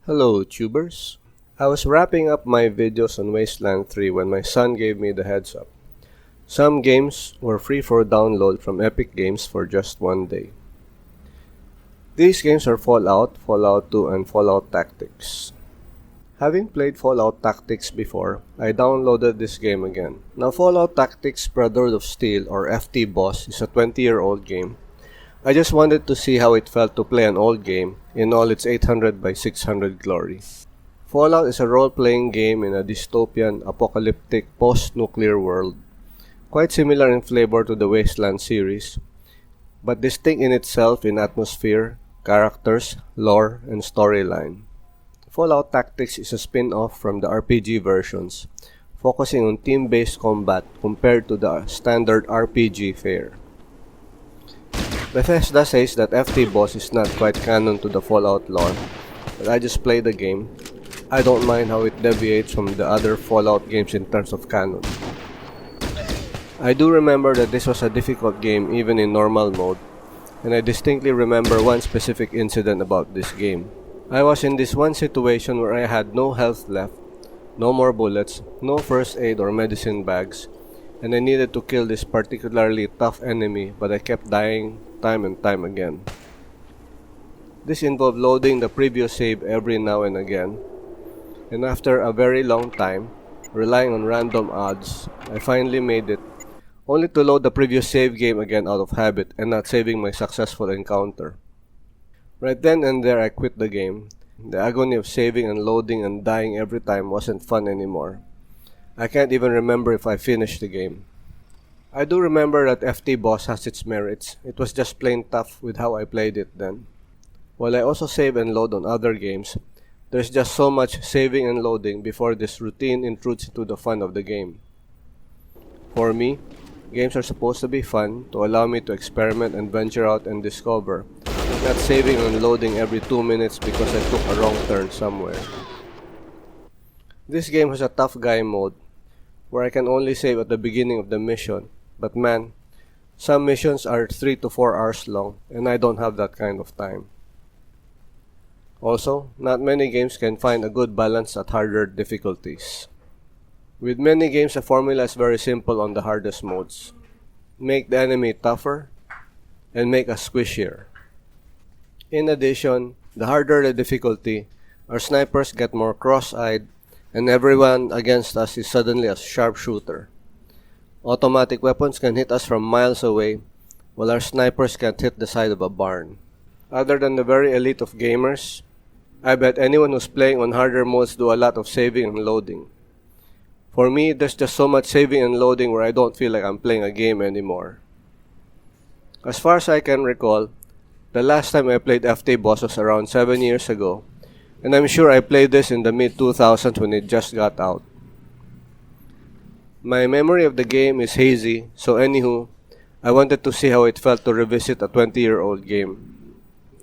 Hello, tubers. I was wrapping up my videos on Wasteland 3 when my son gave me the heads up. Some games were free for download from Epic Games for just one day. These games are Fallout, Fallout 2, and Fallout Tactics. Having played Fallout Tactics before, I downloaded this game again. Now Fallout Tactics Brotherhood of Steel or FT-Boss is a 20-year-old game. I just wanted to see how it felt to play an old game in all its 800 by 600 glory. Fallout is a role-playing game in a dystopian, apocalyptic, post-nuclear world. Quite similar in flavor to the Wasteland series, but distinct in itself in atmosphere, characters, lore, and storyline. Fallout Tactics is a spin-off from the RPG versions, focusing on team-based combat compared to the standard RPG fare. Bethesda says that FT-Boss is not quite canon to the Fallout lore, but I just play the game. I don't mind how it deviates from the other Fallout games in terms of canon. I do remember that this was a difficult game even in normal mode, and I distinctly remember one specific incident about this game. I was in this one situation where I had no health left, no more bullets, no first aid or medicine bags, and I needed to kill this particularly tough enemy, but I kept dying time and time again. This involved loading the previous save every now and again, and after a very long time, relying on random odds, I finally made it, only to load the previous save game again out of habit and not saving my successful encounter. Right then and there I quit the game. The agony of saving and loading and dying every time wasn't fun anymore. I can't even remember if I finished the game. I do remember that FT-Boss has its merits. It was just plain tough with how I played it then. While I also save and load on other games, there's just so much saving and loading before this routine intrudes into the fun of the game. For me, games are supposed to be fun to allow me to experiment and venture out and discover, not saving and loading every 2 minutes because I took a wrong turn somewhere. This game has a tough guy mode, where I can only save at the beginning of the mission, but man, some missions are 3 to 4 hours long, and I don't have that kind of time. Also, not many games can find a good balance at harder difficulties. With many games, the formula is very simple on the hardest modes. Make the enemy tougher, and make us squishier. In addition, the harder the difficulty, our snipers get more cross-eyed, and everyone against us is suddenly a sharpshooter. Automatic weapons can hit us from miles away, while our snipers can't hit the side of a barn. Other than the very elite of gamers, I bet anyone who's playing on harder modes do a lot of saving and loading. For me, there's just so much saving and loading where I don't feel like I'm playing a game anymore. As far as I can recall, the last time I played FT-Boss was around 7 years ago, and I'm sure I played this in the mid-2000s when it just got out. My memory of the game is hazy, so anywho, I wanted to see how it felt to revisit a 20-year-old game.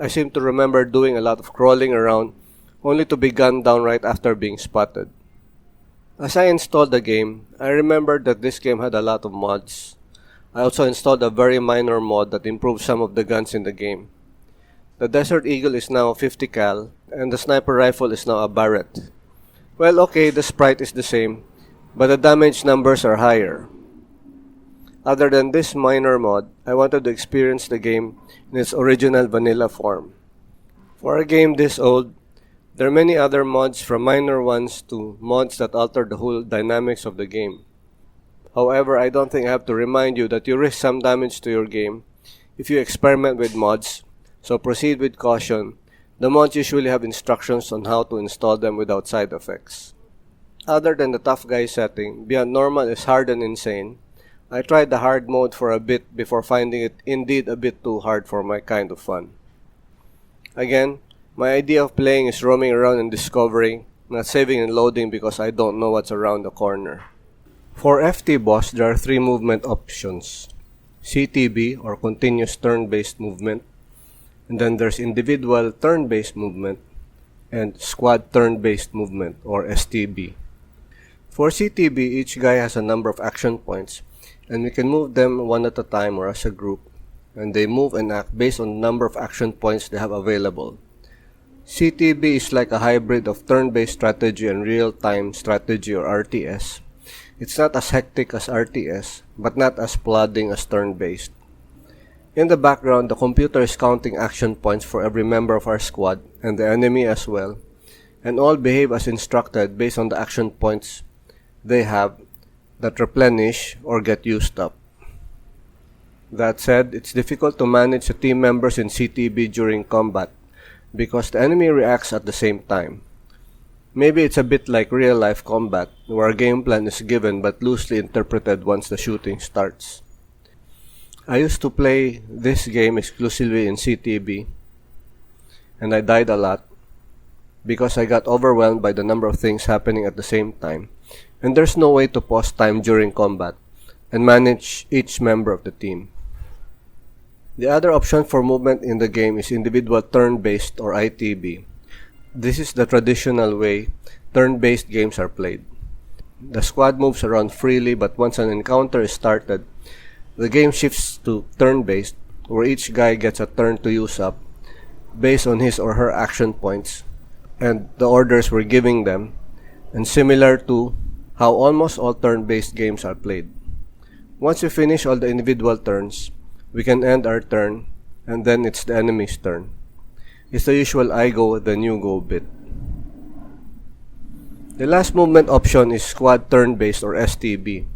I seem to remember doing a lot of crawling around, only to be gunned down right after being spotted. As I installed the game, I remembered that this game had a lot of mods. I also installed a very minor mod that improved some of the guns in the game. The Desert Eagle is now 50 cal, and the sniper rifle is now a Barrett. Well, okay, the sprite is the same, but the damage numbers are higher. Other than this minor mod, I wanted to experience the game in its original vanilla form. For a game this old, there are many other mods from minor ones to mods that alter the whole dynamics of the game. However, I don't think I have to remind you that you risk some damage to your game if you experiment with mods, so proceed with caution. The mods usually have instructions on how to install them without side effects. Other than the tough guy setting, Beyond Normal is hard and insane. I tried the hard mode for a bit before finding it indeed a bit too hard for my kind of fun. Again, my idea of playing is roaming around and discovering, not saving and loading because I don't know what's around the corner. For FT-Boss, there are 3 movement options: CTB or continuous turn-based movement, and then there's individual turn-based movement, and squad turn-based movement or STB. For CTB, each guy has a number of action points, and we can move them one at a time or as a group, and they move and act based on the number of action points they have available. CTB is like a hybrid of turn-based strategy and real-time strategy or RTS. It's not as hectic as RTS, but not as plodding as turn-based. In the background, the computer is counting action points for every member of our squad, and the enemy as well, and all behave as instructed based on the action points they have that replenish or get used up. That said, it's difficult to manage the team members in CTB during combat because the enemy reacts at the same time. Maybe it's a bit like real-life combat, where a game plan is given but loosely interpreted once the shooting starts. I used to play this game exclusively in CTB, and I died a lot because I got overwhelmed by the number of things happening at the same time, and there's no way to pause time during combat and manage each member of the team. The other option for movement in the game is individual turn-based or ITB. This is the traditional way turn-based games are played. The squad moves around freely, but once an encounter is started, the game shifts to turn-based, where each guy gets a turn to use up based on his or her action points and the orders we're giving them, and similar to how almost all turn-based games are played. Once we finish all the individual turns, we can end our turn, and then it's the enemy's turn. It's the usual I go, then you go bit. The last movement option is squad turn-based or STB.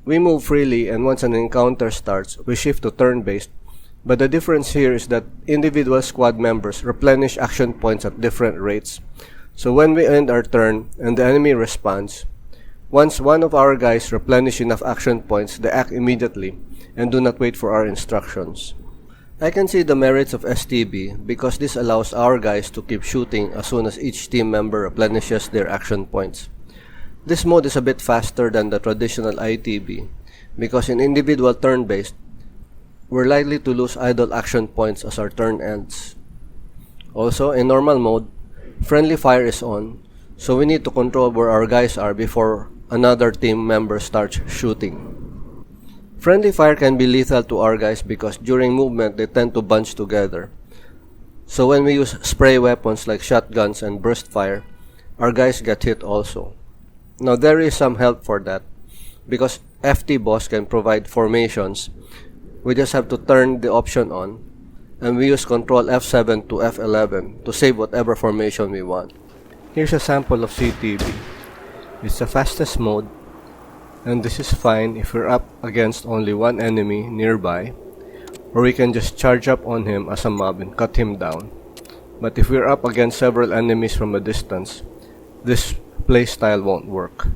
We move freely, and once an encounter starts, we shift to turn-based, but the difference here is that individual squad members replenish action points at different rates. So when we end our turn and the enemy responds, once one of our guys replenish enough action points, they act immediately and do not wait for our instructions. I can see the merits of STB because this allows our guys to keep shooting as soon as each team member replenishes their action points. This mode is a bit faster than the traditional ITB because in individual turn-based, we're likely to lose idle action points as our turn ends. Also, in normal mode, friendly fire is on, so we need to control where our guys are before another team member starts shooting. Friendly fire can be lethal to our guys because during movement they tend to bunch together. So when we use spray weapons like shotguns and burst fire, our guys get hit also. Now there is some help for that because FT boss can provide formations. We just have to turn the option on, and we use Control F7 to F11 to save whatever formation we want. Here's a sample of CTB. It's the fastest mode, and this is fine if we're up against only one enemy nearby, or we can just charge up on him as a mob and cut him down. But if we're up against several enemies from a distance, this playstyle won't work.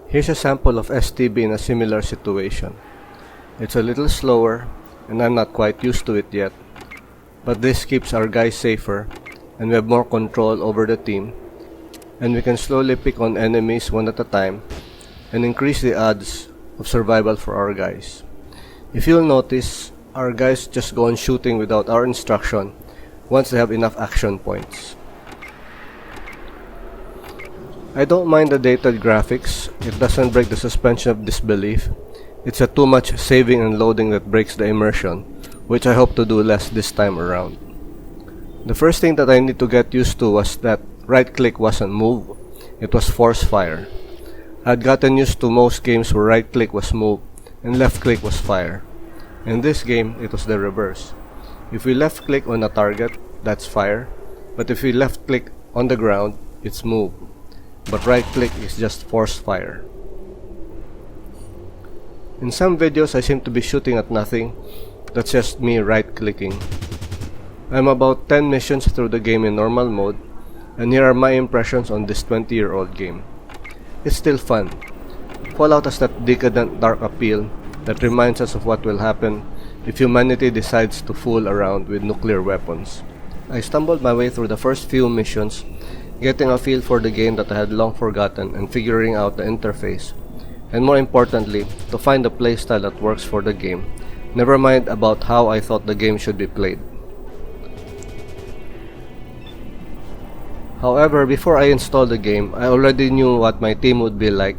Here's a sample of STB in a similar situation. It's a little slower, and I'm not quite used to it yet, but this keeps our guys safer, and we have more control over the team, and we can slowly pick on enemies one at a time, and increase the odds of survival for our guys. If you'll notice, our guys just go on shooting without our instruction once they have enough action points. I don't mind the dated graphics. It doesn't break the suspension of disbelief. It's a too much saving and loading that breaks the immersion, which I hope to do less this time around. The first thing that I need to get used to was that right click wasn't move, it was force fire. I'd gotten used to most games where right click was move and left click was fire. In this game, it was the reverse. If we left click on a target, that's fire, but if we left click on the ground, it's move. But right click is just force fire. In some videos I seem to be shooting at nothing, that's just me right clicking. I'm about 10 missions through the game in normal mode, and here are my impressions on this 20-year-old game. It's still fun. Fallout has that decadent, dark appeal that reminds us of what will happen if humanity decides to fool around with nuclear weapons. I stumbled my way through the first few missions, getting a feel for the game that I had long forgotten and figuring out the interface, and more importantly, to find a playstyle that works for the game, never mind about how I thought the game should be played. However, before I installed the game, I already knew what my team would be like.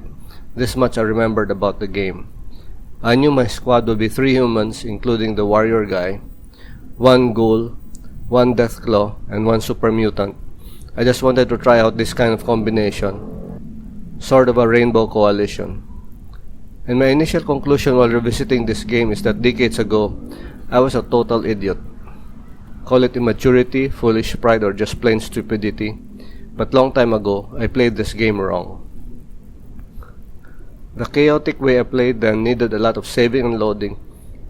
This much I remembered about the game. I knew my squad would be 3 humans, including the warrior guy, 1 ghoul, 1 deathclaw, and 1 super mutant. I just wanted to try out this kind of combination, sort of a rainbow coalition. And my initial conclusion while revisiting this game is that decades ago, I was a total idiot. Call it immaturity, foolish pride, or just plain stupidity. But long time ago, I played this game wrong. The chaotic way I played then needed a lot of saving and loading,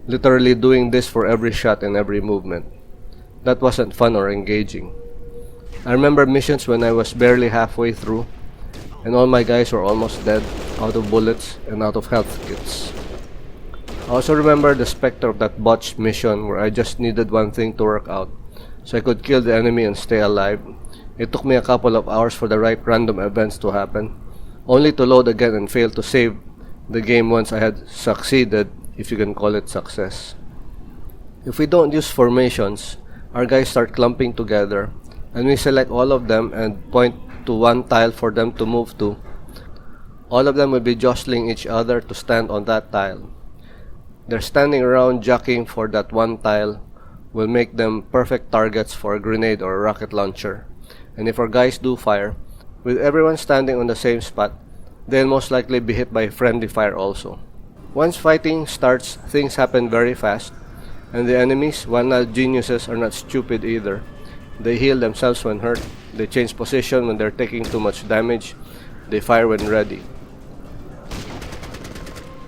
literally doing this for every shot and every movement. That wasn't fun or engaging. I remember missions when I was barely halfway through, and all my guys were almost dead, out of bullets, and out of health kits. I also remember the specter of that botched mission where I just needed one thing to work out, so I could kill the enemy and stay alive. It took me a couple of hours for the right random events to happen, only to load again and fail to save the game once I had succeeded, if you can call it success. If we don't use formations, our guys start clumping together, and we select all of them and point to one tile for them to move to. All of them will be jostling each other to stand on that tile. They're standing around jockeying for that one tile will make them perfect targets for a grenade or a rocket launcher. And if our guys do fire, with everyone standing on the same spot, they'll most likely be hit by friendly fire also. Once fighting starts, things happen very fast, and the enemies, while not geniuses, are not stupid either. They heal themselves when hurt, they change position when they're taking too much damage, they fire when ready.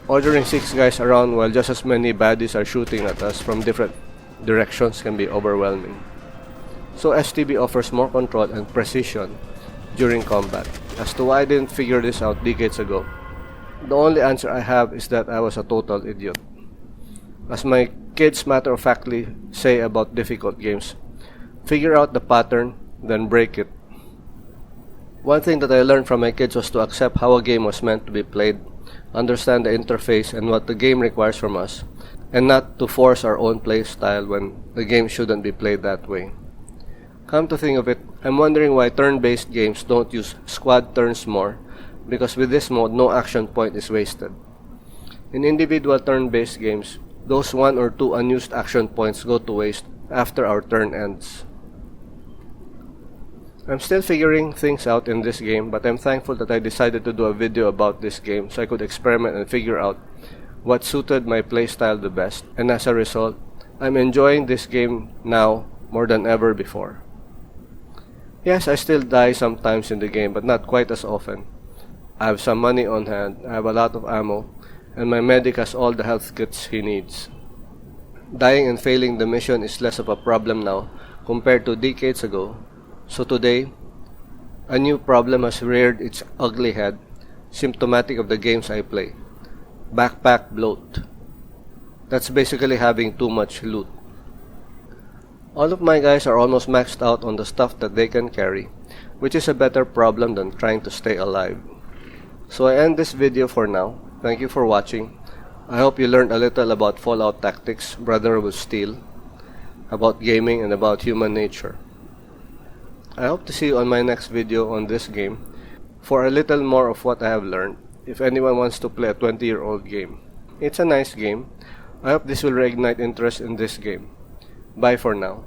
Ordering 6 guys around while just as many baddies are shooting at us from different directions can be overwhelming. So STB offers more control and precision during combat. As to why I didn't figure this out decades ago, the only answer I have is that I was a total idiot. As my kids matter-of-factly say about difficult games, figure out the pattern, then break it. One thing that I learned from my kids was to accept how a game was meant to be played, understand the interface and what the game requires from us, and not to force our own play style when the game shouldn't be played that way. Come to think of it, I'm wondering why turn-based games don't use squad turns more, because with this mode, no action point is wasted. In individual turn-based games, those 1 or 2 unused action points go to waste after our turn ends. I'm still figuring things out in this game, but I'm thankful that I decided to do a video about this game so I could experiment and figure out what suited my playstyle the best, and as a result, I'm enjoying this game now more than ever before. Yes, I still die sometimes in the game, but not quite as often. I have some money on hand, I have a lot of ammo, and my medic has all the health kits he needs. Dying and failing the mission is less of a problem now compared to decades ago. So today, a new problem has reared its ugly head, symptomatic of the games I play. Backpack bloat. That's basically having too much loot. All of my guys are almost maxed out on the stuff that they can carry, which is a better problem than trying to stay alive. So I end this video for now. Thank you for watching. I hope you learned a little about Fallout Tactics, Brotherhood with Steel, about gaming, and about human nature. I hope to see you on my next video on this game for a little more of what I have learned, if anyone wants to play a 20-year-old game. It's a nice game. I hope this will reignite interest in this game. Bye for now.